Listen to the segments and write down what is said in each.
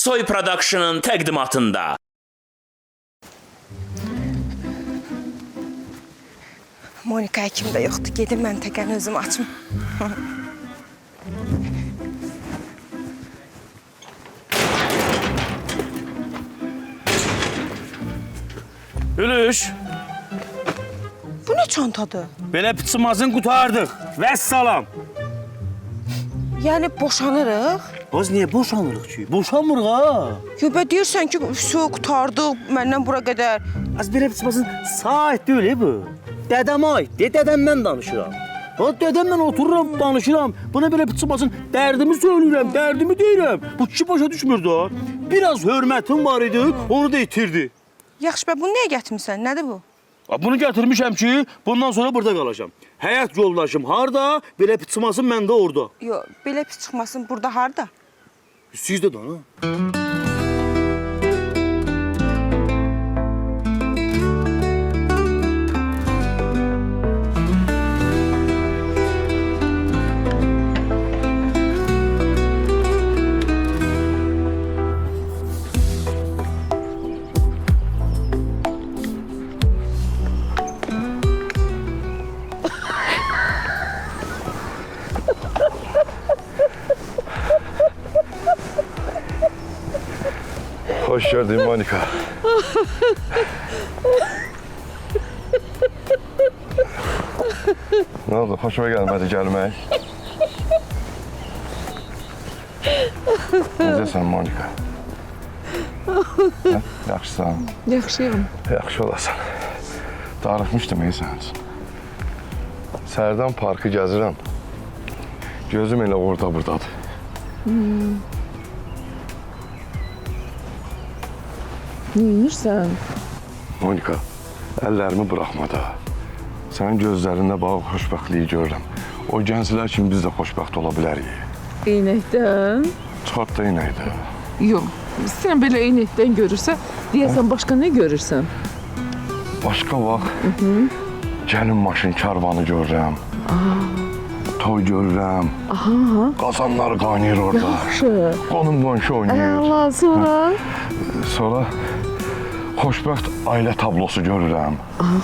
Soy Production'ın təqdimatında. Monika kimdə yoxdur. Gedim mən təkən özüm açım. Gülüş, Bu ne çantadır? belə piçimazın qutardıq. Vəssalam. Yəni boşanırıq? Biz niyə boşanırıq ki? Boşanmırıq ha. Yo, bə deyirsən ki, su qutardıq məndən bura qədər. Az belə piçimazın sahət deyil bu. Dədəm ait, dədəmdən danışıram. Ha, dədəmlə otururam, danışıram. Buna belə piçimazın dərdimi söyləyirəm, dərdimi deyirəm. Bu kişi başa düşmür da. Biraz hörmətim var idi, onu da itirdi. Yaxşı, bə bunu niyə gətirmisən? Nədir bu? Bunu gətirmişəm ki, bundan sonra burada qalacağam. Həyat yoldaşım harda, belə piçimazın mən də orada. Yo, belə pis çıxmasın burada harda? Siz də dana. Hoş geldin Monika. Ne oldu? Hoşuma gelmedi gelmek. Necəsən Monika? Hə? Yaxşısan? Yaxşıyam. Yaxşı olasan. Darıxmışdım sənin üçün. Sərdən parkı gəzirəm. Gözüm elə orada buradadır. Neymirsən? Monika, əllərimi buraxma da. Sənin gözlərində bağlı xoşbəxtliyi görürəm. O gənclər kimi biz də xoşbəxt ola bilərik. Eynəkdən? Çıxart da inəkdə. Yox. Sən belə eynəkdən görürsə, deyəsən başqa nə görürsən? Başqa vaxt gəlin maşın karvanı görürəm. Toy görürəm. Qazanlar qaynayır orada. Yaxşı. Qonum qonşu oynayır. Allah, sonra? Sonra xoşbəxt ailə tablosu görürəm.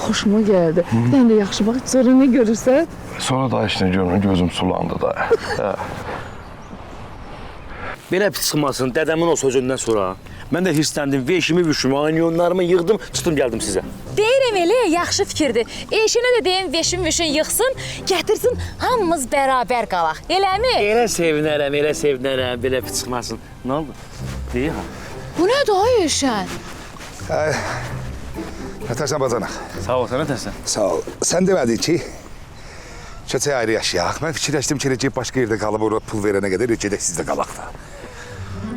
Xoşuma gəldi. Sən də yaxşı bax, sonra nə görürsən? Sonra da heç nə görürəm, gözüm sulandı da. Belə piçılmasın, dədəmin o sözündən sonra mən də hirsləndim, veşimi, vüşümü, anyonlarımı yığdım, çıxdım gəldim sizə. Deyirəm elə, yaxşı fikirdir. Eşinə də deyim, veşim-vüşün yıxsın, gətirsin, hamımız bərabər qalaq. Eləmi? Elə sevinərəm, belə piçılmasın. Nə oldu? Deyir ha? Bu nədir ay Eşən? Nətərsən bacanaq? Sağ ol, sənə təsən. Sağ ol. Sən demədin ki, köçəyə ayrı yaşayaq. Mən fikirləşdim ki, Recep başqa yerdə qalıb orada pul verənə qədər gedək sizdə qalaq da.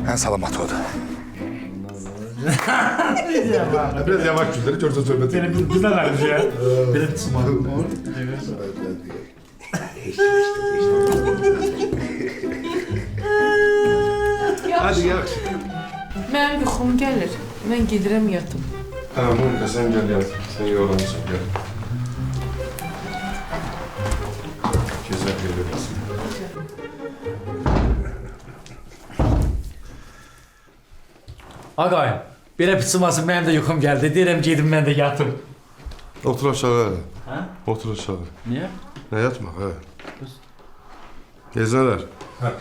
Ən salamat odur. Biraz yavaş güzləri, görsən söhbəti. Belə güzel vermiş ya. Belə tutmadım. Hadi gel. Mənim yuxum gəlir. Mən gedirəm yatım. Hə, Monika, sən gəl yat. Sən yorulmuşsun, gəl. Gözəl görürsən. Ağay, belə piçılmasın, mənim də yuxum gəldi. Deyirəm gedim mən də yatım. Otur aşağı. Hə? Otur aşağı. Niyə? Ne yatma, hə. Gezələr. Hə.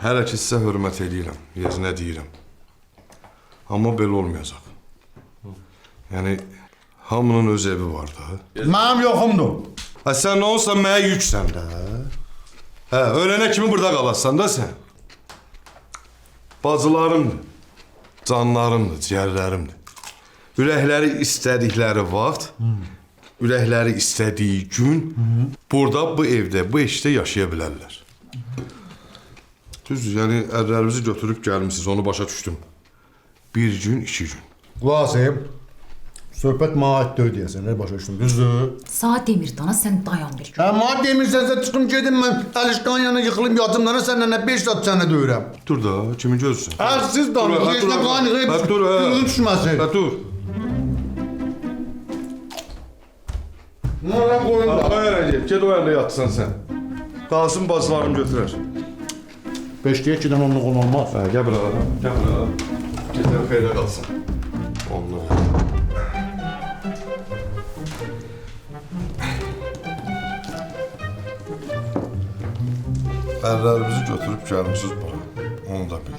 Hələ ki sizə hörmət eləyirəm, yezinə deyirəm. Amma belə olmayacaq. Yəni, hamının öz evi var da. Mənim yoxumdur. Hə, sən nə olsan mənə yüksən də. Hə, ölənə kimi burada qalarsan da sən. Bacılarımdır, canlarımdır, ciyərlərimdir. Ürəkləri istədikləri vaxt, ürəkləri istədiyi gün burada, bu evdə, bu eşdə yaşaya bilərlər. Düzdür, yəni ərlərimizi götürüb gəlmişsiniz, onu başa düşdüm. Bir gün, 2 gün. Qulaq söhbət mənə aiddir deyəsən, nə başa düşdün, düzdür? Saat demir dana, sən dayan bir gün. Hə, mənə demirsənsə çıxım gedim, mən Əlişqan yanına yıxılım yatım dana, səndən nə 5 saat sənə döyürəm. Dur da, kimi gözsün? Hə, siz danı, yeşlə qaynıq, dur, gözün düşməsin. Hə, dur. Nə lan qoyun da? Hayır, get o yerdə yatsan sən. Qalsın bacılarım götürər. 5'liyə 2-dən 10'luq olmaz. Hə, gəl bura. Gəl bura. Gecən xeyrə qalsın. Onluq. Ərlərimizi götürüb gəlmişsiniz bura. Onu da bil.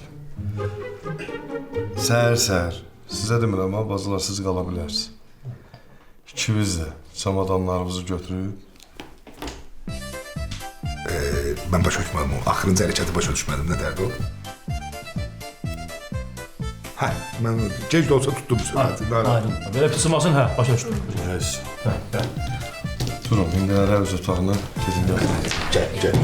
Səhər-səhər. Sizə demirəm ha, bazılar siz qala bilərsiniz. İkimiz də çamadanlarımızı götürüb. Ben başa düşmedim o. Axırıncı hərəkəti başa düşmedim. Ne derdi o? Hə, mən gec də olsa tutdum sürəti. Aydın. Belə pısılmasın, hə, başa düşdüm. Neyse. Durun, indi ərə öz otağına gedin yatın. Gəl.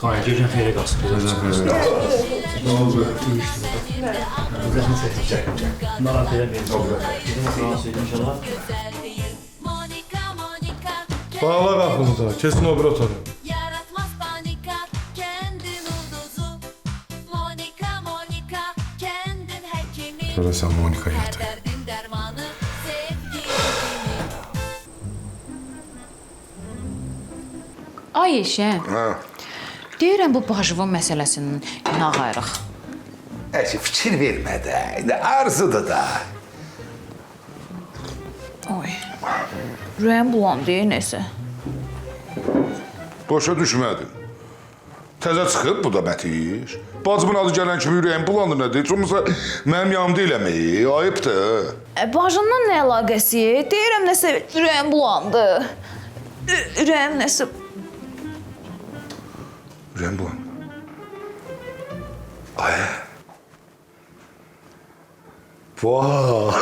Qaya, gecən xeyrə qalsın. Gecən xeyrə qalsın. Ne oldu? Narahat eləməyin. Gecən xeyrə qalsın inşallah. Bağla qapını da, kesin o bir otağı. Yaratmaz panika, kendin ulduzu. Monika, kendin hekimi. Görəsən Monika Her yatır. derdin dermanı, sevgi. Ay Eşən, Ha. deyirəm bu bajivon məsələsinin nə qayırıq? Əşi, fikir vermə də. İndi arzudur da. Oy. Ürəyim bulandı nəsə. Boşa düşmədin. Təzə çıxıb bu da mətiş. Bacımın adı gələn kimi ürəyim bulandı nədir? Çoxmusa mənim yanımda eləməyi, ayıbdır. Bajından nə əlaqəsi? Deyirəm nəsə ürəyim bulandı. Ürəyim nəsə... Ürəyim bulandı. Ay. Vay.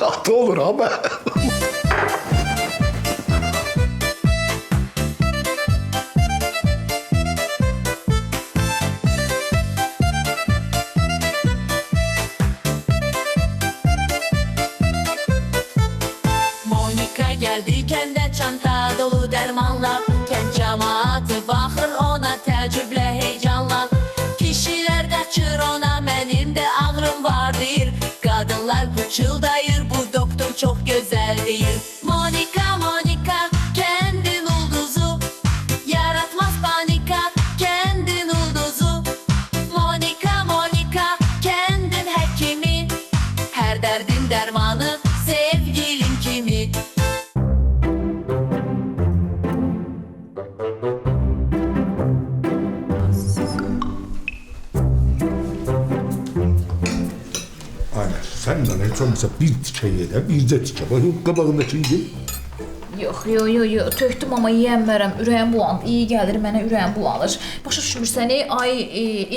Atı olur abi. Monika geldi kendi çanta dolu dermanla. Kent cemaati bakır ona tecrüble heyecanla. Kişiler kaçır ona benim de ağrım vardır. Kadınlar pıçıldayır bu doktor çok güzel değil. Monika, kendin ulduzu. Yaratmaz panika, kendin ulduzu. Monika, kendin hekimi. Her derdin dermanı, sevgilin kimi. Aynen. Sen de hiç olmasa bir tikə ye də, bircə tikə. Bax, qabağındakini ye. Yox, tökdüm amma yeyəmmərəm. Ürəyim bulandı. İyi gəlir mənə, ürəyim bulanır. Başa düşmürsən, ay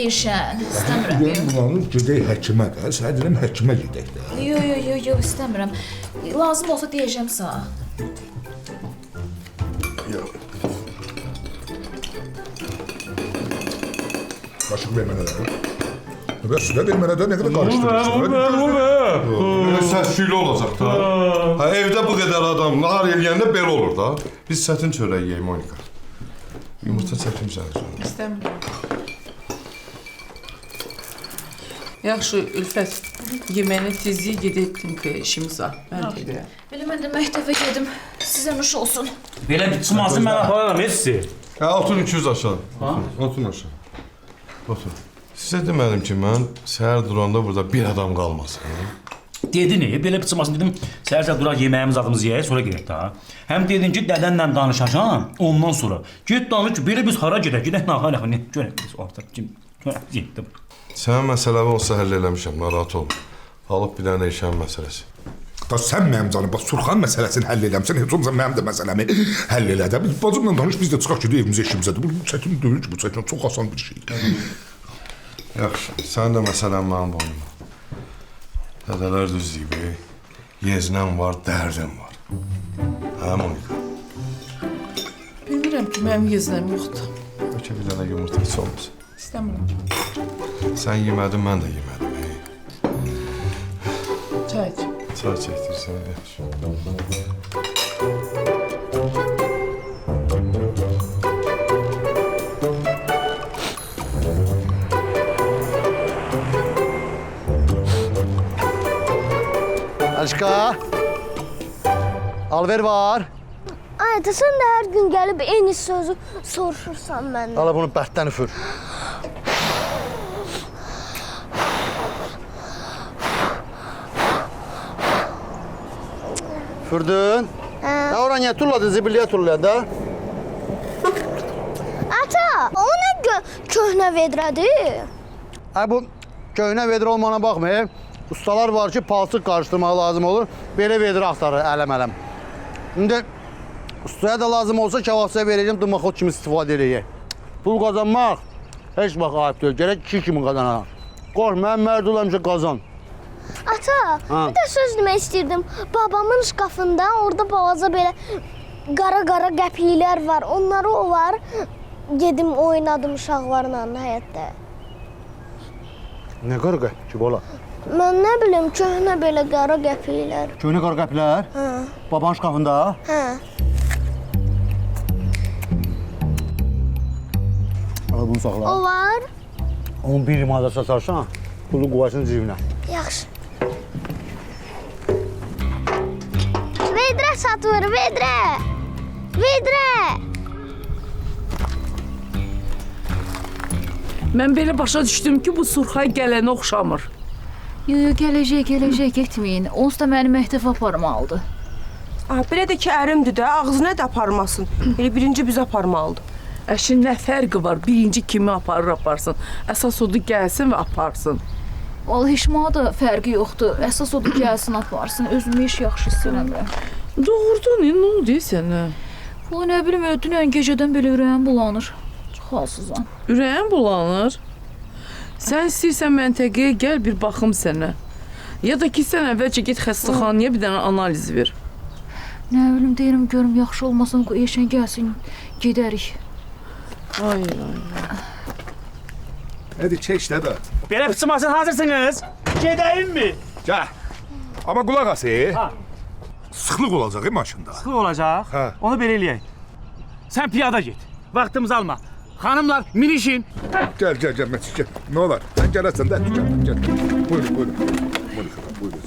Eşən, istəmirəm. Ürəyim bulanır, gedək həkimə də. Sənə deyirəm, həkimə gedək də. Yox, istəmirəm. Lazım olsa deyəcəm sənə. Yox. Qaşıq ver mənə də. Bəs sülə ver mənə də, nə qədər qarışdırırsın? Belə səs-küylü olacaq da. Ha, evdə bu qədər adam nahar eləyəndə belə olur da. Biz çətin çörək yeyək Monika. Yumurta çəkim sənə sonra. İstəmirəm. Yaxşı, Ülfət, yeməyini tezliyi gedib klinikaya işimiz var. Mən deyirəm. Belə mən də məktəbə gedim. Sizə nuş olsun. Belə pısılmasın, mən apararam, sizi. Ha, oturun 200 aşağı. Oturun aşağı. Otur. Sizə demədim ki, mən səhər duranda burada bir adam qalmasın. Dedin, belə pısılmasın dedim, səhər-səhər duraq yeməyimiz adımızı yeyək, sonra gedək daha. Həm dedin ki, dədənlə danışacağım, ondan sonra. Get danış ki, belə biz hara gedək nahal yaxın, görək biz o artıq kim, getdim. Sənə məsələvi olsa həll eləmişəm, narahat olma. Alıb bir dənə eşən məsələsi. Da sən mənim canım, bax, Surxan məsələsini həll eləmsən, heç olmasa mənim də məsələmi həll elə də. Biz bacımla danış, biz də çıxaq gedək evimizə, işimizədir. Bu çətin deyil ki, bu çətin, çox asan bir şeydir. Yaxşı, sən də məsələn mənim boynuma. Dədələr düz deyib, yeznəm var, dərdim var. Hə, Monika? Bilmirəm ki, mənim yeznəm yoxdur. Bəlkə bir dənə yumurta heç olmasın. İstəmirəm. Sən yemədin, mən də yemədim. Çay iç. Çay çəkdirsən, yaxşı. Aşka. Alver var. Hayatı sən də hər gün gəlib eyni sözü soruşursan məndən. Hala bunu bərtdən üfür. Üfürdün? Hə. Ora niyə tulladın, zibiliyə tullayın da? Ata, o nə köhnə vedrədir? Bu köhnə vedrə olmana baxmayın. Ustalar var ki, palçıq qarışdırmaq lazım olur. Belə vedrə axtarır ələm-ələm. İndi ustaya da lazım olsa kebabçıya verəcəm, dırmaxot kimi istifadə edəcək. Pul qazanmaq heç vaxt ayıb deyil. Gərək kişi kimi qazanaq. Qorx, mən mərd olamca qazan. Ata, bir də söz demək istəyirdim. Babamın şkafında orada balaca belə qara-qara qəpiklər var. Onları o var. Gedim oynadım uşaqlarla həyətdə. Nə qara qəpik ki, bala? Mən nə bilim, köhnə belə qara qəpiklər. Köhnə qara qəpiklər? Hə. Babanın şkafında? Hə. Al bunu saxla. O var. Onu bir limada satarsan, pulu qoyarsın cibinə. Yaxşı. Vedrə satır, vedrə. Vedrə. Mən belə başa düşdüm ki, bu Surxay gələnə oxşamır. Yo, gələcək getməyin. Onsuz da məni məktəbə aparmalıdır. Belə də ki, ərimdir də, ağzına da aparmasın. Elə birinci bizə aparmalıdır. Əşin nə fərqi var? Birinci kimi aparır, aparsın. Əsas odur gəlsin və aparsın. Vallahi heç mənə də fərqi yoxdur. Əsas odur gəlsin, aparsın. Özümü heç yaxşı hiss eləmirəm. Doğrudan, nə oldu sənə? Vallahi nə bilim, dünən gecədən belə ürəyim bulanır. Çox halsızam. Ürəyin bulanır. Sən istəyirsən məntəqəyə gəl, bir baxım sənə. Ya da ki, sən əvvəlcə get xəstəxanaya bir dənə analiz ver. Nə bilim, deyirəm, görüm, yaxşı olmasın, eşən gəlsin, gedərik. Ay. Hadi çək də da. Belə pıçmasın, hazırsınız? Gedəyim mi? Gəl. Amma qulaq as, sıxlıq olacaq maşında. Sıxlıq olacaq. Hə. Onu belə eləyək. Sən piyada get. Vaxtımızı alma. Xanımlar, minişin. Gəl, Mətin, gəl. Nə olar? Sən gələrsən də, gəl. Buyurun. Buyurun.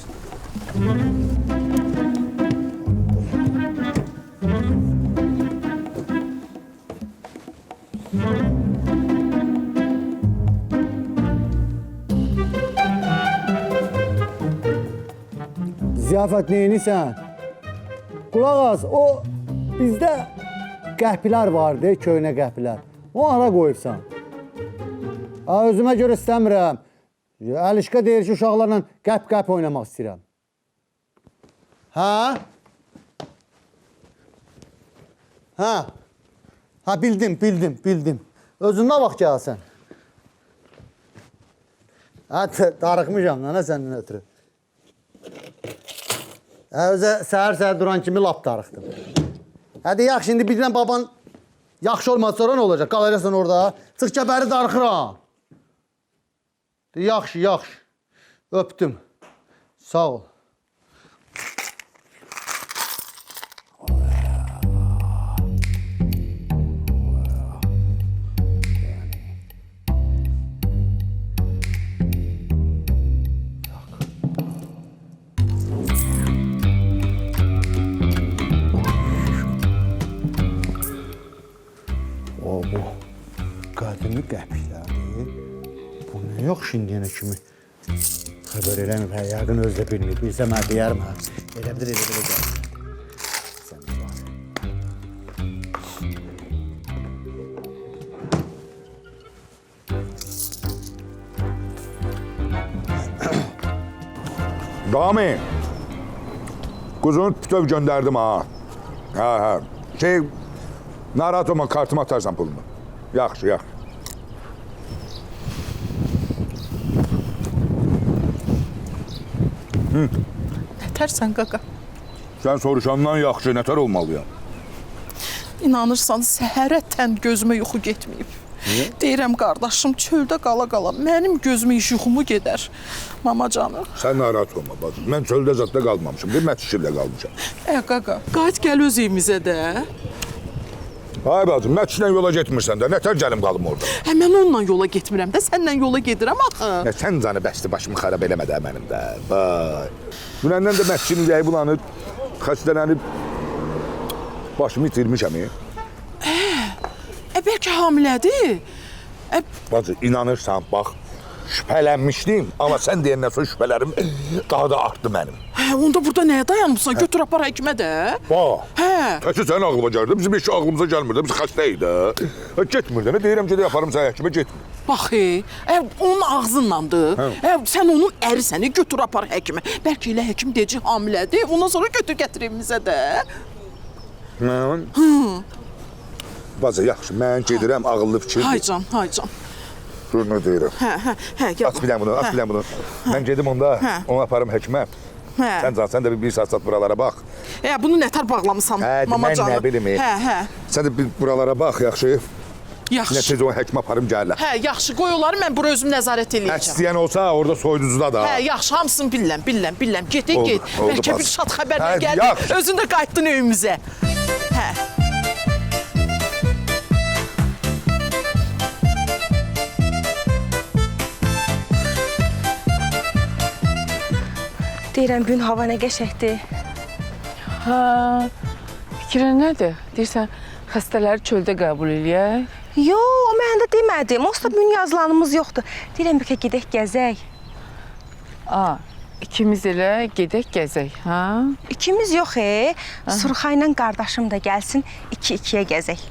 Ziyafət neyinisən? Qulaq as, o bizdə qəpilər vardı, köhnə qəpilər. O ara qoyubsan. Özümə görə istəmirəm. Əlişqa deyir ki, uşaqlarla qəp oynamaq istəyirəm. Hə? Hə, bildim. Özündən vaxt gəlsən. Hə, darıxmışam, nə səndən ötürü. Özə səhər duran kimi lap darıxdım. Hədi yaxşı, indi bir dənə baban yaxşı olmaz, sonra nə olacaq? Qalacaqsan orada. Çıx gəbəri darıxıram. Yaxşı. Öpdüm. Sağ ol. Bu qədimi qəpiklərdir. Bu nə yox şimdiyənə kimi xəbər eləməyib, yəqin özü də bilməyib. Bilsə mən deyərəm, elə bilir gəl. Sən də var. Rami, quzunu bütöv göndərdim ha. Hə. Narahat olma, kartıma atarsan pulunu. Yaxşı. Nətərsən, qaqa? Sən soruşandan yaxşı, nətər olmalıyam? İnanırsan, səhərətən gözümə yuxu getməyib. Deyirəm, qardaşım, çöldə qala-qala mənim gözümə iş yuxumu gedər. Mama canı. Sən narahat olma, bacım. Mən çöldə zətdə qalmamışım, bir mətişirlə qalmışam. Qaqa, qayıt gəl öz evimizə də. Ay bacım, mətişlə yola getmirsən də, nətər gəlim qalım orada? Mən onunla yola getmirəm də, sənlə yola gedirəm axı. Sən canı bəsdi, başımı xarab eləmə də mənim də. Vay. Dünəndən də mətişin ürəyi bulanıb, xəstələnib. Başımı itirmişəm. Bəlkə hamilədir. Bacı, inanırsan, bax, şübhələnmişdim. Amma sən deyəndən sonra şübhələrim daha da artdı mənim. Onda burada nəyə dayanmışsan? Götür apar həkimə də. Bax, Hə. təkcə sənin ağlıma gəldi. Bizim heç ağlımıza gəlmirdi. Biz xəstəyik də. Getmir də. Deyirəm ki, yaparım sən həkimə getmir. Bax, onun ağzındandır. Sən onun ərisəni götür apar həkimə. Bəlkə elə həkim deyəcək hamilədir. Ondan sonra götür gətir evimizə də. Mən? Bacı, yaxşı, mən gedirəm, ağıllı fikirdir. Haycan, haycan. Dur, nə deyirəm. Hə, gəl. Aç bilən bunu, aç bilən bunu. Mən gedim onda, onu aparım həkimə. Sən də bir saat buralara bax. Bunu nətər bağlamısan, mamacanı? Mən nə bilim. Sən də bir buralara bax, yaxşı. Yaxşı. Nə tez o həkimə aparım gəlirlər. Yaxşı, qoy onları mən bura özüm nəzarət eləyəcəm. İstəyən olsa, orada soyuducuda da. Yaxşı, hamısını biləm. Gedin, get. Bəlkə bir şad xəbərlə gəldin, özün də qayıtdın evimizə. Deyirəm, gün hava nə qəşəkdir. Fikrin nədir? Deyirsən, xəstələri çöldə qəbul eləyək? Yox, mən də demədim. Onsuz da gün yazılanımız yoxdur. Deyirəm, bəlkə gedək gəzək. İkimiz elə gedək gəzək, hə? İkimiz yox, Surxay ilə qardaşım da gəlsin, 2-2-yə gəzək.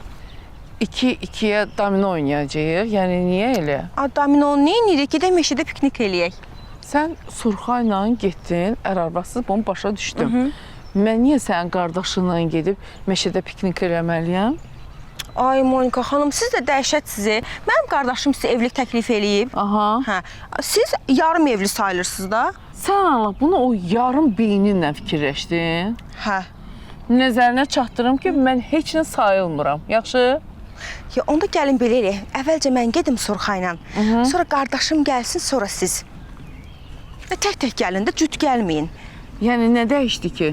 2-2-yə domino oynayacağıq, yəni niyə elə? Dominonu nə edirik? Gedək meşədə piknik eləyək. Sən Surxayla getdin, ər-arvasız bunu başa düşdüm. Mən niyə sənin qardaşınla gedib meşədə piknik eləməliyəm? Ay Monika xanım, siz də dəhşətsiniz. Mənim qardaşım sizə evlilik təklif eləyib. Siz yarım evli sayılırsınız da. Sən Allah, bunu o yarım beyninlə fikirləşdin. Nəzərinə çatdırım ki, mən heç nə sayılmıram. Yaxşı? Onda gəlin belə eləyək. Əvvəlcə mən gedim Surxayla. Sonra qardaşım gəlsin, sonra siz. Tək-tək gəlin də, cüt gəlməyin. Yəni, nə dəyişdi ki?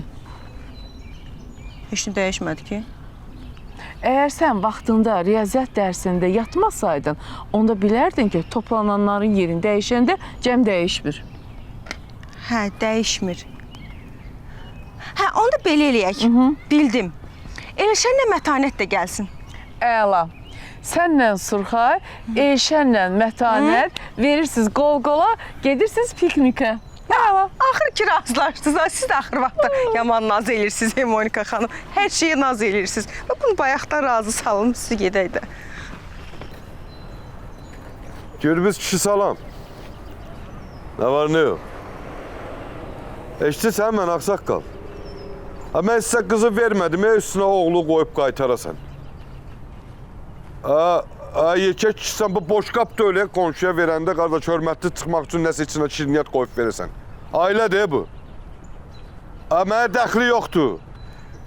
Heç nə dəyişmədi ki. Əgər sən vaxtında riyaziyyat dərsində yatmasaydın, onda bilərdin ki, toplananların yerini dəyişəndə cəm dəyişmir. Dəyişmir. Onda belə eləyək. Bildim. Elşənlə Mətanət də gəlsin. Əla. Sənlə Surxay, Elşənlə Mətanət verirsiniz qol-qola, gedirsiniz piknikə. Axır ki, razılaşdınız. Siz də axır vaxtda yaman naz eləyirsiniz, Monika xanım. Hər şeyə naz eləyirsiniz. Bunu bayaqdan razı salın, sizi gedək də. Gürbüz kişi salam. Nə var, nə yox? Eşitsən, mən ağsaqqal. Mən sizə qızı vermədim, üstünə oğlu qoyub qaytarasan. Yekək kişisən, bu boşqab da öyle qonşuya verəndə, qardaş, hörmətli çıxmaq üçün nəsə içinə şirniyyat qoyub verirsən. Ailədir bu. Mənə dəxli yoxdur.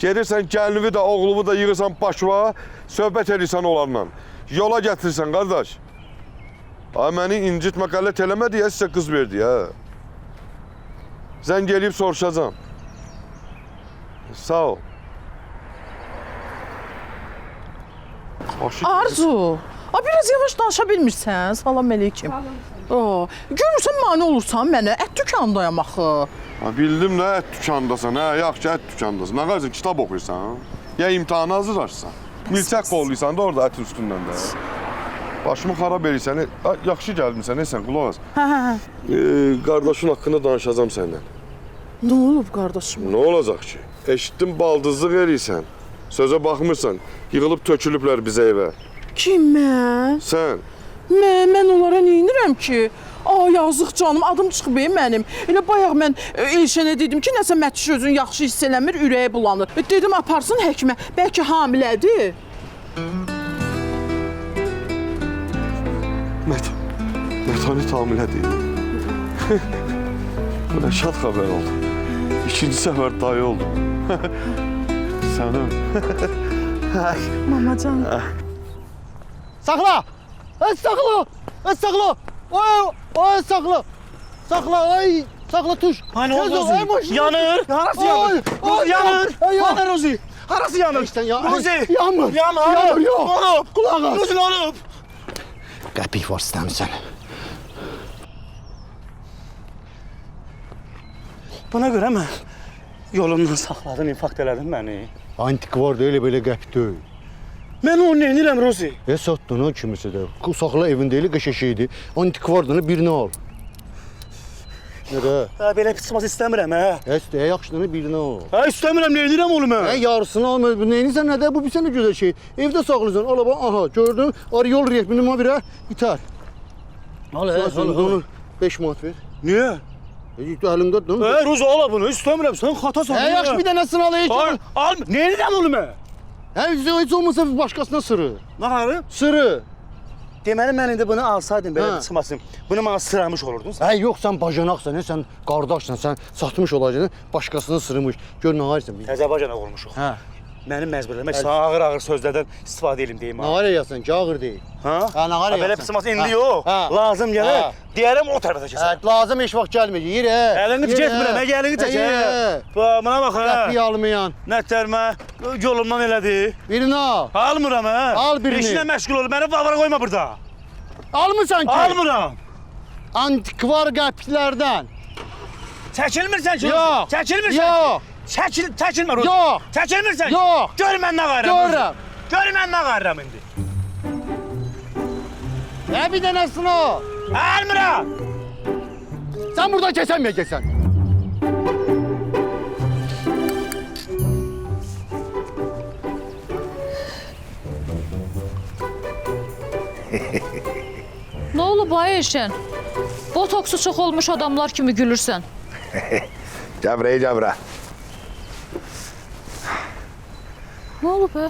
Gedirsən, gəlinivi də, oğlumu da yığırsan başıma, söhbət edirsən onlarla. Yola gətirirsən, qardaş. Məni incitmə, qələt eləmə deyə sizə qız verdi, Zəng eləyib soruşacam. Sağ ol. Arzu, biraz yavaş danışa bilmirsən. Salam əleykim. Görürsən, mane olursan mənə, ət dükanındayam axı. Bildim də, ət dükandasan, yaxşı, ət dükandasan. Nə qarşı, kitab oxuyursan, ya imtihana hazırlaşırsan. Milçək qolluysan da orada ət üstündən də. Başımı xarab edirsən, yaxşı gəlmirsən, neysən, qulaq az. Qardaşın haqqında danışacam səndən. Nə olub qardaşım? Nə olacaq ki? Eşitdim, baldızlıq eləyirsən. Sözə baxmırsan, yığılıb tökülüblər bizə evə. Kim, mən? Sən. Mən onlara neynirəm ki? Yazıq canım, adım çıxıb mənim. Elə bayaq mən Elşənə dedim ki, nəsə Mətiş özünü yaxşı hiss eləmir, ürəyi bulanır. Dedim, aparsın həkimə, bəlkə hamilədir. Mətanət hamilədir. Bu nə şad xəbər oldu. İkinci səfər dayı oldu. Sənim. Mamacan. Saxla! Saxla! Saxla! Ay, saxla! Saxla, ay! Saxla, tuş! Hani o Rozi? Yanır! Harası yanır? Rozi yanır! Hani Rozi? Harası yanır? Rozi! Yanmır! Yanır! Yox! Olub! Qulaq as! Rozi, nə olub? Qəpik var istəmirsən. Buna görə mən yolundan saxladın, infakt elədin məni. Antikvar da elə belə qəpik deyil. Mən onu nə edirəm Rozi? Satdın o kimisi də. Saxla evində elə qəşəşiydi. Antikvardan birini al. Nədə? Belə çıxması istəmirəm, hə. Yaxşıdan birini al. İstəmirəm, nə edirəm onu mən? Yarısını alma. Nəyinsən nədə? Bu bir sənə gözəl şey. Evdə saxlayırsan. Al bax, aha, gördün? Yol rehbini birə itər. Al, Onu 5 manat ver. Niyə? Əlimdə dur. Rozi, al bunu, istəmirəm. Sən xatasan. Yaxşı bir dənəsini al. Al, nə edirəm onu mən? Heç olmasa başqasına sırı. Nə qarı? Sırı. Deməli, mən indi bunu alsaydım, belə çıxmasın. Bunu mənə sıramış olurdun sən. Yox, sən bacanaqsan, sən qardaşsan, sən satmış olacaqsan, başqasını sırmış. Gör, nə qarırsan? Təzə bacanaq olmuşuq. Mənim məcburiyyəm, sən ağır-ağır sözlərdən istifadə edim deyim. Nə qarı yazsan ki, ağır deyil. Nə qarı belə pismas indi yox. Lazım gəlir. Deyərəm o tərəfə keçər. Lazım heç vaxt gəlməyəcək. Yer, Əlini getmirəm, əlini çəkər. Bana bax, qəpik almayan. Nətərmə yolumdan elədi. Birini al. Almıram, hə? Al birini. İşinə məşğul ol, məni avara qoyma burada. Almırsan ki? Almıram. Antikvar qəpiklərdən. Çəkilmirsən ki? Yox. Çəkilmirsən Yox. Çəkilmir o. Yox. Çəkilmirsən ki? Yox. Gör mən nə qarıram. Görürəm. Gör mən nə qarıram indi. Bir dənəsini al. Almıram. Sən buradan keçənməyəcəksən. Nə olub ay Elşən? Botoksu çox olmuş adamlar kimi gülürsən. Cəbrə. Nə olub hə?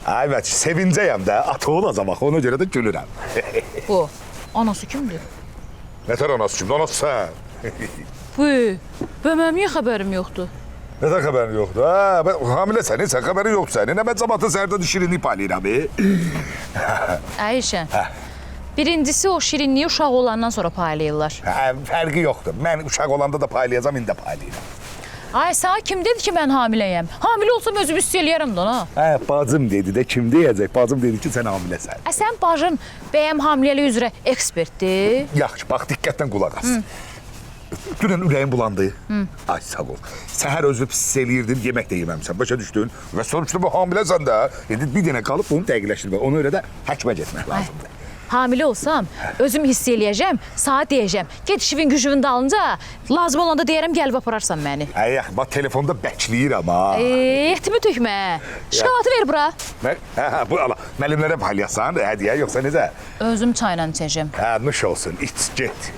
Ay mən sevincəyəm də, ata olacam axı, ona görə də gülürəm. Bu, anası kimdir? Nətər anası kimdir? Anası sən. Mənim niyə xəbərim yoxdur? Nətər xəbərin yoxdur? Hamiləsən, sən xəbərin yoxdur sənin. Mən cəmatın səhərdən şirinlik paylayıram. Ayşən, birincisi o şirinliyi uşaq olandan sonra paylayırlar. Fərqi yoxdur. Mən uşaq olanda da paylayacam, indi də paylayıram. Ay, sana kim dedi ki, mən hamiləyəm? Hamilə olsam özümü hiss eləyərəm də ona. Bacım dedi də, kim deyəcək? Bacım dedi ki, sən hamiləsən. Sən bacın bəyəm hamiləlik üzrə ekspertdir? Yaxşı, bax, diqqətdən qulaq as. Dünən ürəyim bulandı. Ay, sağ ol. Səhər özü pis eləyirdin, yemək də yeməmsən. Başa düşdün. Və sonuçda bu hamiləsən də. İndi bir dənə qalıb bunu dəqiqləşdirmək. Ona görə də həkimə getmək lazımdır. Hamilə olsam, özümü hiss eləyəcəm, sana deyəcəm. Get işivin gücünün dalınca, lazım olanda deyərəm, gəlib apararsan məni. Bax, telefonda bəkləyirəm, ha. Etimi tökmə. Şokolatı ver bura. Bu, ala, müəllimlərə paylayasan, hədiyyə, yoxsa necə? Özüm çayla içəcəm. Nuş olsun, iç, get.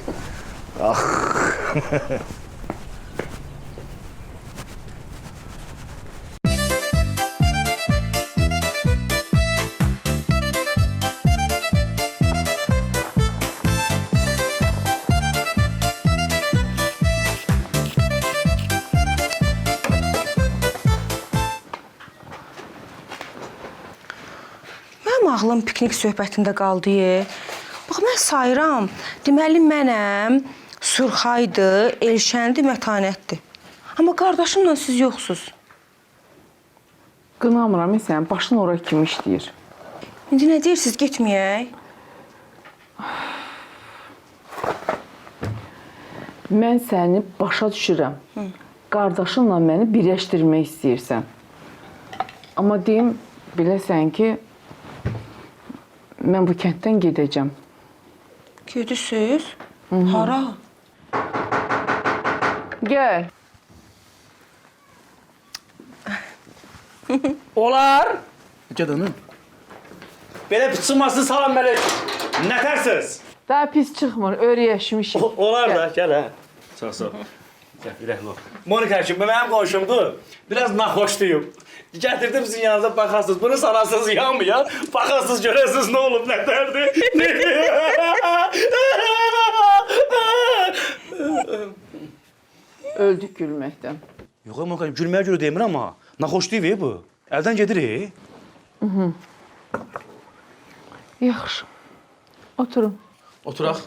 Mənim ağlım piknik söhbətində qaldı. Bax, mən sayıram. Deməli, mənəm, Surxaydı, Elşəndi, Mətanətdir. Amma qardaşımla siz yoxsuz. Qınamıram, sən başın ora kimi işləyir. İndi nə deyirsiniz, getməyək? Mən səni başa düşürəm. Qardaşınla məni birləşdirmək istəyirsən. Amma deyim, biləsən ki, mən bu kənddən gedəcəm. Gedəsiz? Hara? Gəl. Olar. Gəl hanım. Belə pis çıxmasın, salam mələk. Nətərsiz? Daha pis çıxmır, öyrəşmişik. Olar da, gəl hə. Sağ. Gəl, ürəkli ol. Monika kimi mənim qonşumdur. Biraz naxoşluyum. Gətirdim sizin yanınıza baxasınız. Bunu sanasınız yanmıyor. Baxasınız, görəsiniz nə olub, nətərdir. Öldük gülməkdən. Yox, Monika, gülməyə görə demirəm amma. Naxoşluyum bu. Əldən gedir. Yaxşı. Oturun. Oturaq.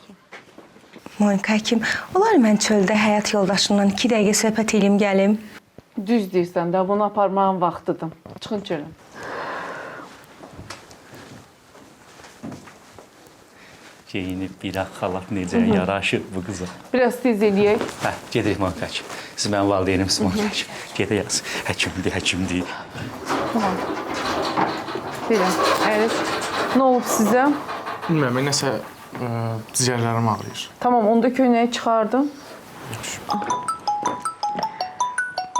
Monika kim? Olar mən çöldə həyat yoldaşımla 2 dəqiqə söhbət eləyim, gəlim. Düz deyirsən də, bunu aparmağın vaxtıdır. Çıxın görün. Geyinib bir xalat necə yaraşır bu qıza. Biraz tez eləyək. Hə, gedək Monikacığım. Siz mənim valideynimsiniz Monikacığım. Gedək, həkimdir. Tamam. Belə, Əriz, nə olub sizə? Bilmirəm, nəsə ciyərlərim ağrıyır. Tamam, onda köynəyi çıxardım.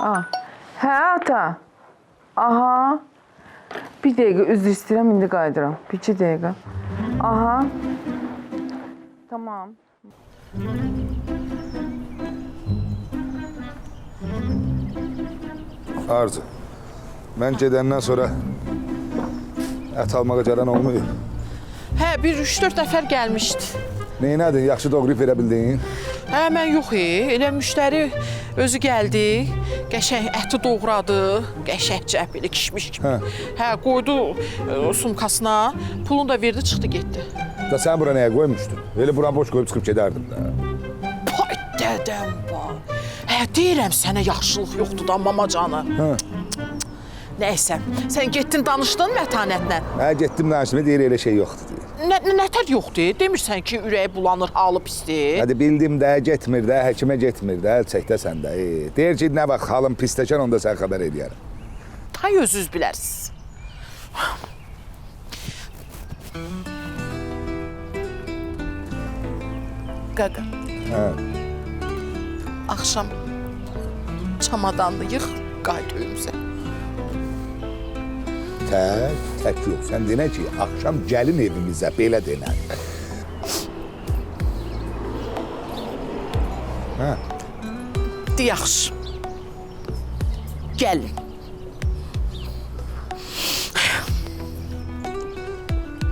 Hə, ata. Aha. Bir dəqiqə, üzr istəyirəm, indi qayıdıram. Bir-iki dəqiqə. Aha. Tamam. Arzu, mən gedəndən sonra ət almağa gələn olmuyor. Hə, bir 3-4 nəfər gəlmişdi. Neynədin, yaxşı doğrayıb verə bildin? Hə, mən yox, elə müştəri özü gəldi, qəşəng əti doğradı, qəşəngcə belə kişmiş kimi. Hə, qoydu sumkasına, pulunu da verdi, çıxdı, getdi. Da sən bura nəyə qoymuşdun? Elə bura boş qoyub çıxıb gedərdim də. Pay dədəm var. Hə, deyirəm sənə yaxşılıq yoxdur da, mamacanı. Nəysə, sən getdin danışdın mətanətlə. Hə, getdim danışdım, deyir elə şey yoxdur deyir. Nətər yoxdur? Demirsən ki, ürəyi bulanır, halı pisdir. Hadi bildim də, getmir də, həkimə getmir də, əl çəkdə sən də. Deyir ki, nə vaxt halım pisləşən, onda sən xəbər edəyərəm. Tay özünüz bilərsiz. Qaqa. Hə. Axşam çamadanını yığ, qayıt öyümüzə. Tək yox. Sən denə ki, axşam gəlin evimizə, belə denən. Hə. De yaxşı. Gəlin.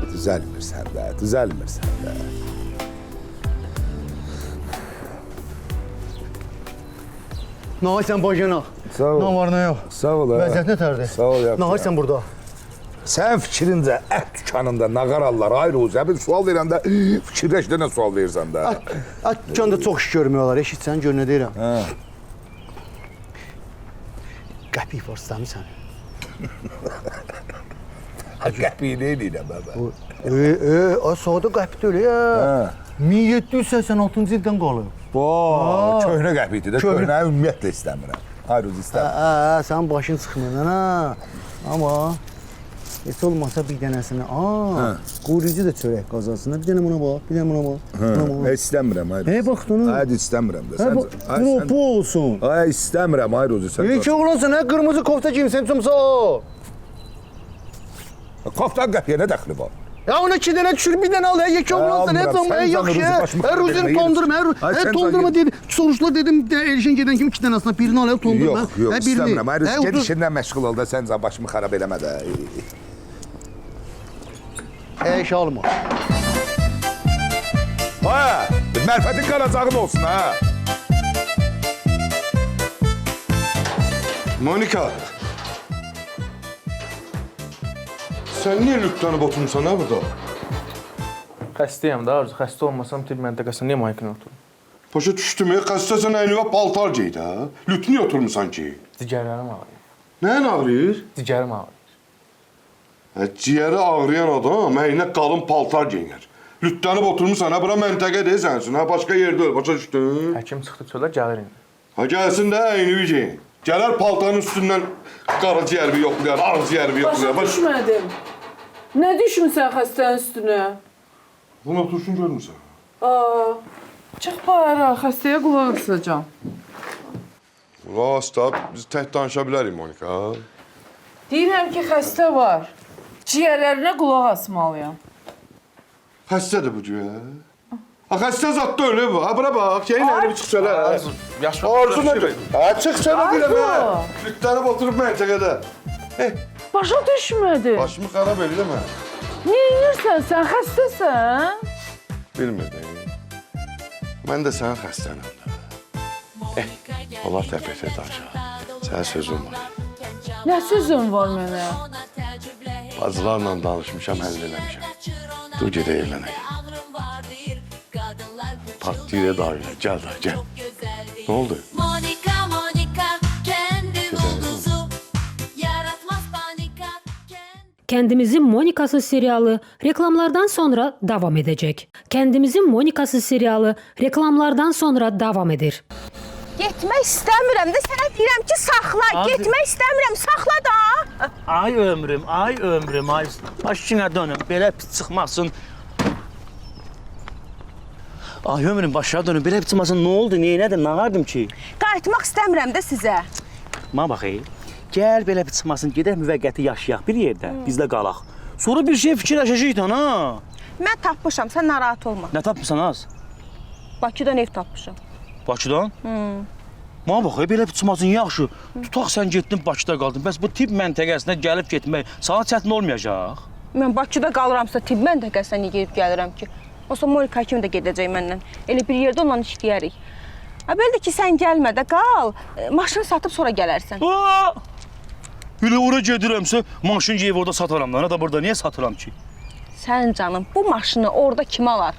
Düzəlmirsən də, düzəlmirsən də. Nahaysən bacanaq. Sağ ol. Nə var, nə yox? Sağ ol. Vəziyyət nətərdir? Sağ ol, yaxşı. Nahaysən burada. Sən fikrincə ət dükanında nağarallar ayrı uzə bir sual verəndə fikirləş də nə sual verirsən də. Ət dükanında çox iş görmək olar, eşitsən, gör nə deyirəm. Qəpik var, istəmirsən. Qəpiyi nə edirəm bəbə? Sağda qəpik deyil ya. 1786-cı ildən qalıb. Köhnə qəpikdir də, köhnə ümumiyyətlə istəmirəm. Ayrı uz istəmirəm. Sənin başın çıxmır, hə? Amma heç olmasa bir dənəsini, qoruyucu da çörək qazansın. Bir dənə buna bax, bir dənə buna bax. Heç istəmirəm, ayrı. Bax, bunu. Hayır, istəmirəm də. Bu olsun. Ay, istəmirəm, ayrı uz. İlk oğlansan, hə? Qırmızı kofta giyimsən, çumsa o. Koftan qəpiyə nə dəxli var? Ya ona 2 dənə düşür, bir dənə al, yekə oğlansan, hə? Çomaya yaxşı, hə? Ruzini tondurma, hə? Tondurma dedi. Soruşlar dedim, Elşən gedən kimi 2 dənəsindən birini al, tondurma. Yox, istəmirəm. Ayrı, ged işindən məşğul ol da, sən başımı xarab eləmə də. İş alma. Ha, mərfətin qalacağın olsun, ha. Monika. Sən niyə lütlanıb oturmuşsan ha burada? Xəstəyəm də, Arzu. Xəstə olmasam tibb məntəqəsində niyə maykına oturum? Başa düşdüm, xəstəsən əynivə paltar giy də. Lüt niyə oturmuşsan ki? Cigərlərim ağrıyır. Nəyin ağrıyır? Cigərim ağrıyır. Ciyəri ağrıyan adam əynə qalın paltar geyinər. Lütlənib oturmuşsan, ha bura məntəqə deyilsənsin, ha başqa yerdə öl, başa düşdün? Həkim çıxdı çölə, gəlir indi. Ha gəlsin də əynivi giyin. Gələr paltarın üstündən qara ciyərbi yoxlayar, ağ ciyərbi yoxlayar. Başa düşmədim. Nə düşmüsən xəstənin üstünə? Bunu otursun görmürsən. Çıx bayara, xəstəyə qulaq asacağam. Qulaq as da, biz tək danışa bilərik, Monika. Deyirəm ki, xəstə var. Ciyərlərinə qulaq asmalıyam. Xəstədir bu ciyər. Ha, xəstə zatda öyle bu. Ha, bura bax, şeyin əlini çıx çölə. Arzu nədir? Ha, çıx çölə deyirəm, hə. Lütlənib oturub məntəqədə. Başa düşmədim. Başımı xarab eləmə. Niyə inirsən, sən xəstəsən? Bilmirdim. Mən də sənin xəstənəm də. Allah təpət et aşağı. Sənə sözüm var. Nə sözün var mənə? Bacılarla danışmışam, həll eləmişəm. Dur gedə evlənək. Partiyaya dair, gəl da, gəl. Nə oldu? Monika, Monika, kendi yolumuzu yaratmaz panika. Kendimizin Monikası serialı reklamlardan sonra devam edecek. Kendimizin Monikası serialı reklamlardan sonra devam eder. Getmək istəmirəm də sənə deyirəm ki, saxla. Abi. Getmək istəmirəm, saxla da. Ay ömrüm, ay ömrüm, ay. Başına dönüm, belə pis çıxmasın. Ay ömrüm, başına dönüm, belə pis çıxmasın. Nə oldu, neynədim, nə vardım ki? Qayıtmaq istəmirəm də sizə. Ma bax, gəl belə pis çıxmasın, gedək müvəqqəti yaşayaq bir yerdə, bizlə qalaq. Sonra bir şey fikirləşəcəyik ha. Mən tapmışam, sən narahat olma. Nə tapmışsan az? Bakıdan ev tapmışam. Bakıdan? Ma bax, belə pis çıxmasın, yaxşı. Tutaq sən getdin, Bakıda qaldın. Bəs bu tibb məntəqəsinə gəlib getmək sana çətin olmayacaq? Mən Bakıda qalıramsa tibb məntəqəsinə niyə gedib gəlirəm ki? Olsa Monika kimi də gedəcək məndən. Elə bir yerdə onunla işləyərik. Belə ki, sən gəlmə də qal, maşını satıb sonra gələrsən. Elə ora gedirəmsə, maşın yeyib orada sataram da. Nə da burada niyə satıram ki? Sən canım, bu maşını orada kim alar?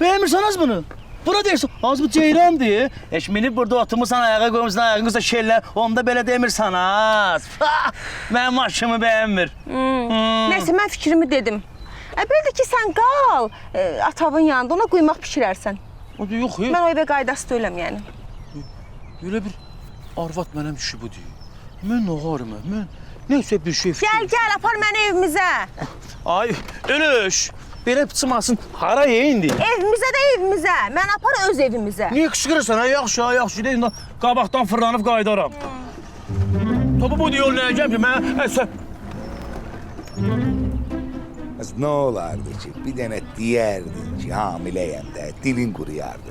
Bəyəmirsən az bunu? Bura deyirsən, az bu ceyrandır. Minib burada oturmuşsan, ayağa qoymuşsan, ayağınızda şellər, onda belə demirsən az. Mənim maşımı bəyənmir. Nəysə, mən fikrimi dedim. Belə ki, sən qal, atavın yanında, ona quymaq bişirərsən. Yox, mən o evə qaydası deyiləm, yəni. Elə bir arvad mənəm işi bu deyil. Mən ağarım, mən neysə bir şey fikir. Gəl, apar məni evimizə. Ay, ölüş. Belə pıçmasın, hara indi? Evimizə də evimizə, mən apar öz evimizə. Niyə qışqırırsan, yaxşı, yaxşı, deyin, qabaqdan fırlanıb qaydaram. Topu bu yol nəyəcəm ki, mən... Ne olardı ki, bir dənə deyərdin ki, hamiləyəm də, dilin quruyardı.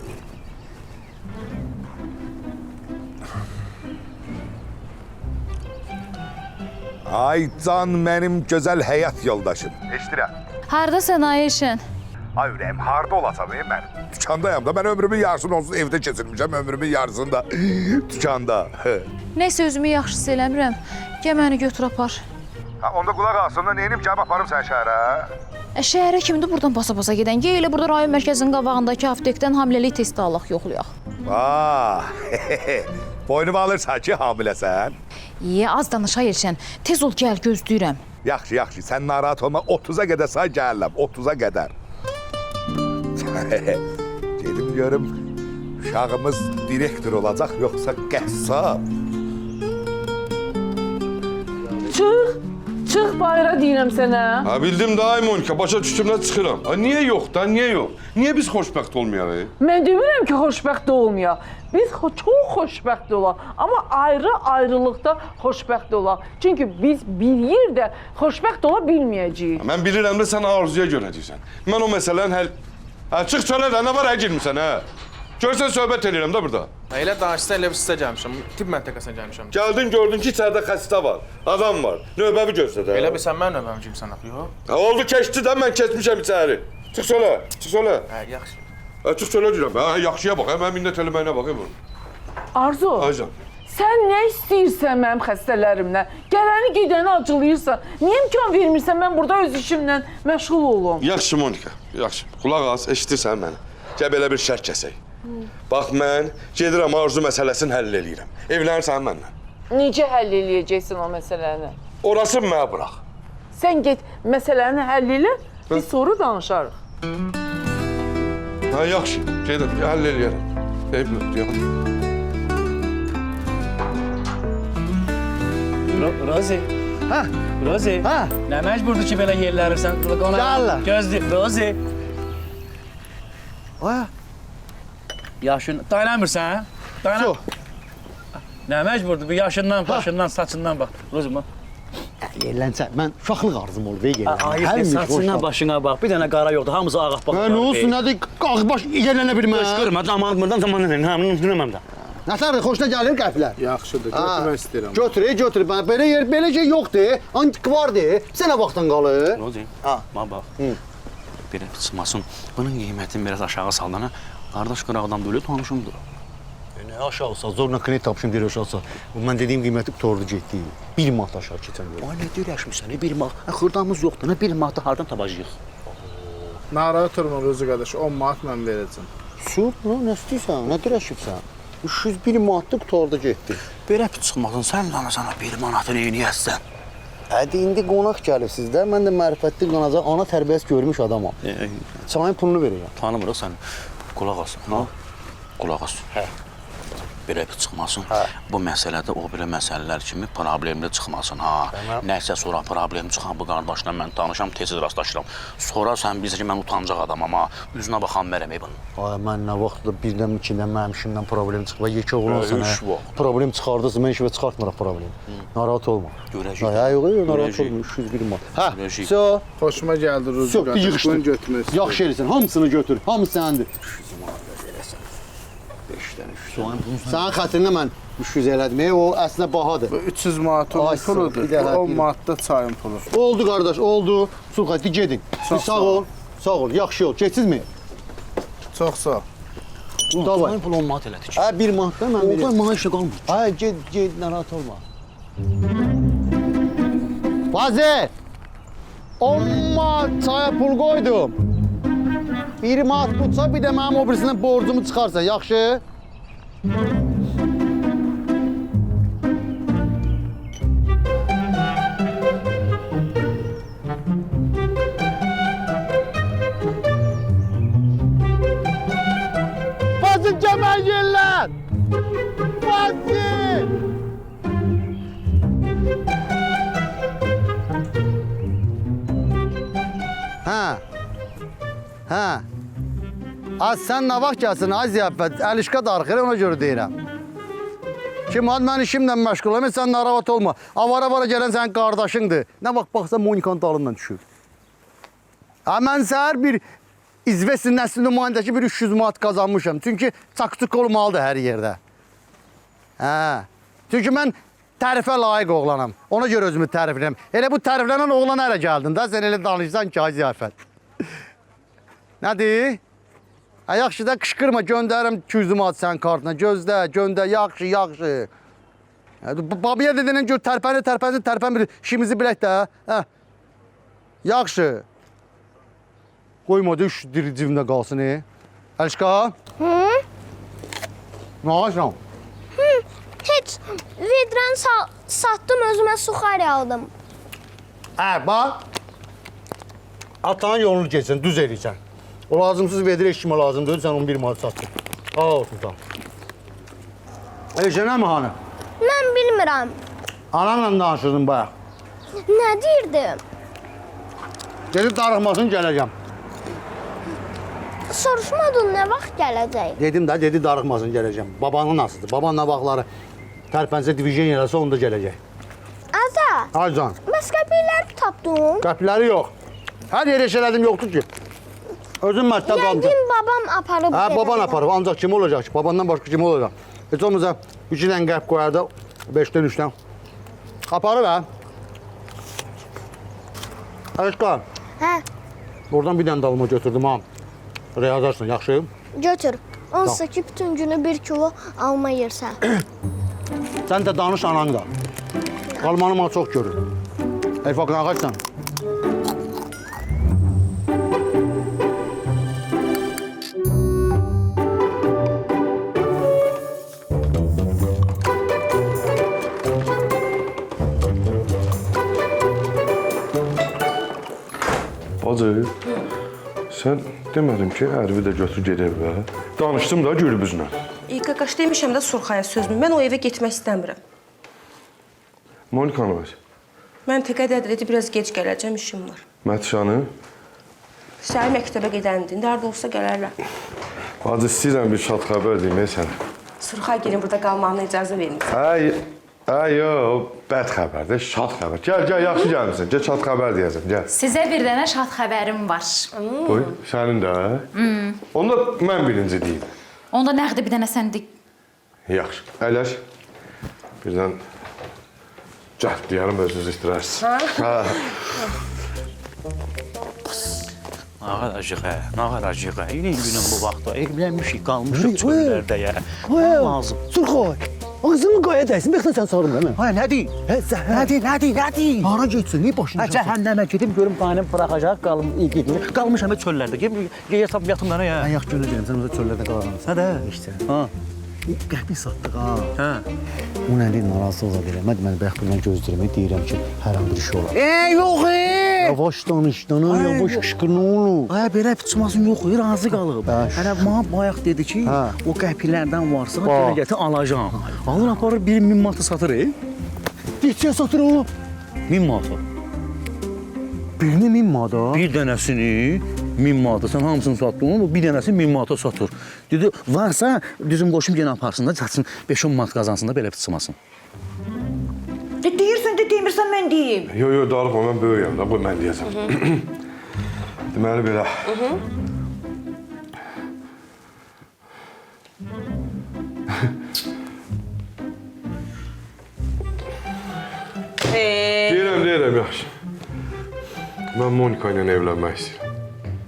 Ay can mənim gözəl həyat yoldaşım. Eşdirəm. Hardasan Ayşən? Ay ürəyim, harda olasam mən? Dükkandayam da, mən ömrümün yarısını onsuz evdə keçirmişəm, ömrümün yarısını da dükkanda. Nəysə, özümü yaxşı hiss eləmirəm. Gəl məni götür apar. Onda qulaq asın da, neynim gəlib aparım sən şəhərə? Şəhərə kimdir buradan basa-basa gedən? Gəl elə burada rayon mərkəzinin qabağındakı aptekdən hamiləlik testi alaq, yoxlayaq. Boynumu alırsan ki, hamiləsən? Az danış Ayşən, tez ol gəl, gözləyirəm. Yaxşı, yaxşı, sən narahat olma, 30-a qədər say gəlirəm, 30-a qədər. Gedim görüm, uşağımız direktor olacaq, yoxsa qəssab? Çıx bayıra deyirəm sənə. Bildim da ay Monika, başa düşdümlə çıxıram. Niyə yox da, niyə yox? Niyə biz xoşbəxt olmayaq? Mən demirəm ki, xoşbəxt olmayaq. Biz çox xoşbəxt olaq, amma ayrı-ayrılıqda xoşbəxt olaq. Çünki biz bir yerdə xoşbəxt ola bilməyəcəyik. Mən bilirəm də sən arzuya görə deyirsən. Mən o məsələni çıx çölə də, nə var girmirsən, Görsən söhbət edirəm da burada. Elə danışsan, elə bir sizə gəlmişəm, tibb məntəqəsinə gəlmişəm. Gəldin, gördün ki, içəridə xəstə var, adam var, növbəvi gözlə də. Elə bilsən, mən növbəmi kimsən axı, yox? Oldu, keçdi də, mən keçmişəm içəri. Çıx sölə, çıx sölə. Yaxşı. Çıx sölə deyirəm, yaxşıya bax, mən minnət eləməyinə bax, Arzu, sən nə istəyirsən mənim xəstələrimlə? Gələni gedəni acılayırsan. Niyə imkan vermirsən, mən burada öz işimlə məşğul olum? Yaxşı Monika, yaxşı. Qulaq as, eşitirsən məni. Gəl belə bir şərt kəsək. Bax, mən gedirəm arzu məsələsini həll eləyirəm. Evlənirsən mənlə. Necə həll eləyəcəksin o məsələni? Orası mənə bırax. Sən get məsələni həll elə, biz sonra danışarıq. Yaxşı, gedim, həll eləyərəm. Rozi. Rozi. Nə məcburdur ki, belə yerlərirsən? Gəllə. Gözləyir, Rozi. Yaşın, dayanamırsan, Çox. Nə məcburdur, bu yaşından, başından, saçından bax. Rozi, bax. Yerlənsən, mən uşaqlıq arzum oldu, Ayıb, saçına, başına bax, bir dənə qara yoxdur, hamısı ağaq bax. Nə olsun, nədir, qağbaş yerlənə bilmə. Qışqırma, zamanımdan zamanından. Nətərdir, xoşuna gəlir qəflər? Yaxşıdır, götürmək istəyirəm. Götür. Belə şey yoxdur, antikvardır. Sənə vaxtdan qalır. Rozi, bax. Belə çıxmasın, bunun qiymətini biraz aşağı saldana, qardaş qıraqdan böyle tanışımdır. Nə aşağısa, zorla kredit tapışım deyir aşağısa. Mən dediyim qiyməti qutordu getdi. 1 manat aşağı keçən görə. Ay, nə deyirəşmirsən, 1 manat. Xırdamız yoxdur, 1 manatı hardan tapacağıq? Narahat olma Rozi qardaş, 10 manat mən verəcəm. Sür, nə istəyirsən, nə dirəşibsən? 301 manatlıq qutordu getdi. Belə pis çıxmasın, sən danışana 1 manatı neyniyəsən? Hadi indi qonaq gəlirsiniz də. Mən də mərifətli qanacaq, ana tərbiyəsi görmüş adamam. Çayın pulunu verirəm. Tanımırıq sən. Qulaq as. Qulaq as. Hə. Belə bir çıxmasın. Bu məsələdə o belə məsələlər kimi problemli çıxmasın. Nəsə sonra problem çıxan bu qardaşla mən tanışam, tez rastlaşıram. Sonra sən bilirsən ki, mən utancaq adamam ha. Üzünə baxan verəmək bunu. Ay, mən nə vaxt birdən ikindən mənim işimdən problem çıxıb. Yekə oğlansan, problem çıxardırsan, mən işə çıxartmıram problem. Narahat olma. Görəcək. Hə, yox, narahat olma, 301 manat. Hə, so. Xoşuma gəldi Ruzu. Çox yığışdır. Yaxşı eləyirsən, hamısını götür, hamısı səndir. Sənin xətrinə mən 300 elədim. O əslində bahadır. 300 manat puludur. 10 manat da çayın pulu. Oldu qardaş, oldu. Sulxati gedin. Sağ ol. Sağ ol. Yaxşı ol. Keçizmi? Çox sağ ol. Davay. Çayın pulu 10 manat elədik. Hə, 1 manat da mən verirəm. Orada mənə işə qalmır. Hə, ged, narahat olma. Vazir! 10 manat çaya pul qoydum. 1 manat tutsa, bir də mənim o birisindən borcumu çıxarsan, yaxşı? Vazir gəmək yerlər! Vazir! Hə. Az sən nə vaxt gəlsin, ay ziyafət, əlişqa darıxır, ona görə deyirəm. Kim, hadi mən işimlə məşğulam, sən narahat olma. Avara-vara gələn sənin qardaşındır. Nə vaxt baxsan Monikanın dalından düşür. Mən səhər bir İzvesin nəsli nümayəndəki bir 300 manat qazanmışam. Çünki çak-çuk olmalıdır hər yerdə. Çünki mən tərifə layiq oğlanam. Ona görə özümü tərifləyəm. Elə bu təriflənən oğlan ərə gəldin də, sən elə danışsan ki, ay ziyafət. Nədir? Yaxşı da qışqırma, göndərim 200 manat sənin kartına. Gözlə, göndər, yaxşı, yaxşı. Babaya dedinin gör, tərpənir, işimizi bilək də. Yaxşı. Qoymadı, 3 diri cibimdə qalsın. Əlişqa? Nə ağaçlam? Heç, vedrəni satdım, özümə suxari aldım. Bax. Atanın yolunu geçsin, düz eləyəcəksən. O lazımsız vedrə işimə lazımdır, sən 11 manat satdın. Olsun sən. Elişə, nə mi hanı? Mən bilmirəm. Ananla danışırdın bayaq. Nə deyirdim? Gedib darıxmasın, gələcəm. Soruşmadın, nə vaxt gələcək? Dedim də, dedi darıxmasın, gələcəm. Babanın nasıldır? Baban nə vaxtları tərpənsə, divijen yerəsə, onda gələcək. Aza. Aycan. Bəs qəpikləri tapdın? Qəpikləri yox. Hər yer eşələdim, yoxdur ki. Özüm mətdən qalmışam. Yəqin babam aparıb. Baban aparıb, ancaq kim olacaq ki? Babandan başqa kim olacaq? Heç olmasa 2 dənə qəp qoyardı, 5-dən 3-dən. Aparıb, hə? Əlişqa. Hə? Oradan bir dənə dalıma götürdüm, ha. Yazarsan, yaxşı? Götür. Olsa ki, bütün günü 1 kilo alma yersən. Sən də danış anan da. Almanı mənə çox görür. Elfaq, nə ağaçsan? Bacı, sən demədin ki, ərvi də götür gedək evə. Danışdım da Gülbüzlə. Qaqaş demişəm də Surxaya sözümü. Mən o evə getmək istəmirəm. Monikanı ver. Məntəqə dedi, biraz gec gələcəm, işim var. Mətşanı. Səhər məktəbə gedəndir, nerede olsa gələrlər. Bacı, istəyirəm bir şad xəbər deyim, sənə. Surxaya gelin, burada qalmağına icazə verin. Yox, bəd xəbərdir, şad xəbər. Gəl, yaxşı gəlmirsən, gəl şad xəbər deyəcəm, gəl. Sizə bir dənə şad xəbərim var. Buyur, sənin də, Onda mən birinci deyim. Onda nəğdi bir dənə sən deyim. Yaxşı, əyləş. Birdən cəhd deyərim, özünüz istirərsiz. Nə qədər acıq, günün bu vaxtda evlənmişik, qalmışıq çöllərdə ya. Lazım. Surxay, ağzını qaya dəysin, bəxtə sən sarılma hemen. Hay, nə deyim? Nədir? Hara getsin, niyə başını Hə, cəhənnəmə gedim, görüm qaynım buraxacaq, qalmışam çöllərdə. Yeyəsəm yatım mənə ya. Mən yaxşı günə deyim, sən orada çöllərdə qalarsan. Hə də. İşte. Qəpik satdıq ha. Hə. O nə deyir, narazı ola biləmədi. Mən bayaq bundan gözləyirəm, deyirəm ki, hər an bir şey olar. Yox, Yavaş danış, yavaş qışqır, nə olur? Ay, belə tutmasın yox, razı qalıb. Hələ mənə bayaq dedi ki, o qəpiklərdən varsa, görə gətir alacağam. Alır, aparır, 1000 manata satır, Neçəyə satır o? 1000 manata. Birini 1000 manata? Bir dənəsini 1000 manata. Sən hamısını satdın, o bir dənəsini 1000 manata satır. Dedi, varsa düzüm qoşum yenə aparsın da, satsın 5-10 manat qazansın da, belə tutmasın. Deyirsən də demirsən mən deyim. Yo, darıxma, mən böyüyəm də, qoy mən deyəcəm. Deməli belə. Deyirəm, yaxşı. Mən Monika ilə evlənmək istəyirəm.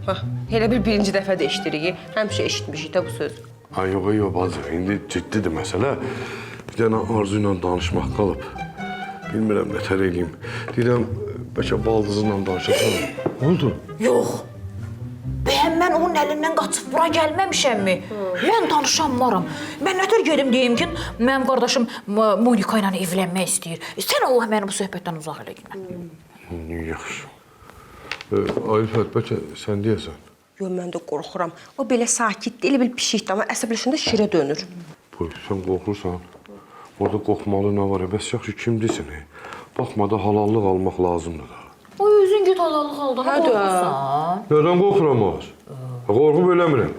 Bax, elə birinci dəfə də eşidirik. Həmişə eşitmişik də bu söz. Ay, yox, bacı, indi ciddidir məsələ. Bir dənə Arzu ilə danışmaq qalıb. Bilmirəm, nətər eləyim. Deyirəm, bəlkə baldızınla danışasan. Oldu? Yox. Bəyəm mən onun əlindən qaçıb bura gəlməmişəmmi? Mən danışanmaram. Mən nətər gedim deyim ki, mənim qardaşım Monika ilə evlənmək istəyir. Sən Allah məni bu söhbətdən uzaq elə günə. Yaxşı. Ayfət, bəlkə sən deyəsən. Yox, mən də qorxuram. O belə sakitdir, elə bil pişikdir, amma əsəbləşəndə şirə dönür. Boy, sən qorxursan. Orada qorxmalı nə var? Bəs yaxşı, kimdisin? Baxmada halallıq almaq lazımdır da. O özün get halallıq aldığına qorxursan. Nədən qorxuram az? Qorxub eləmirəm.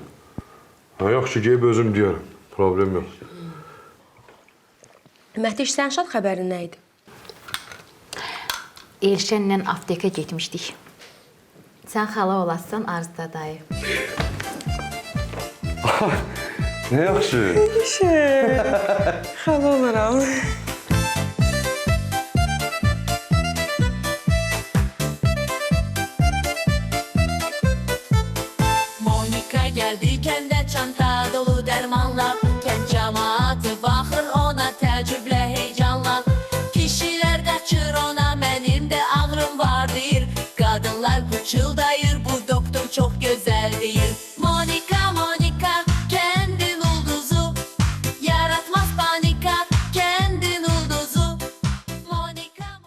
Yaxşı, geyib özüm deyərəm. Problem yox. Mətiş, sən şad xəbərin nə idi? Elşənlə aptekə getmişdik. Sən xala olasın Arzuda dayı. Nə yaxşı. Xala olaram. Monika geldi kəndə çanta dolu dərmanla. Kənd cəmaatı baxır ona təəccüblə heyecanla. Kişilər qaçır ona, mənim də ağrım var deyir. Qadınlar pıçıldayır,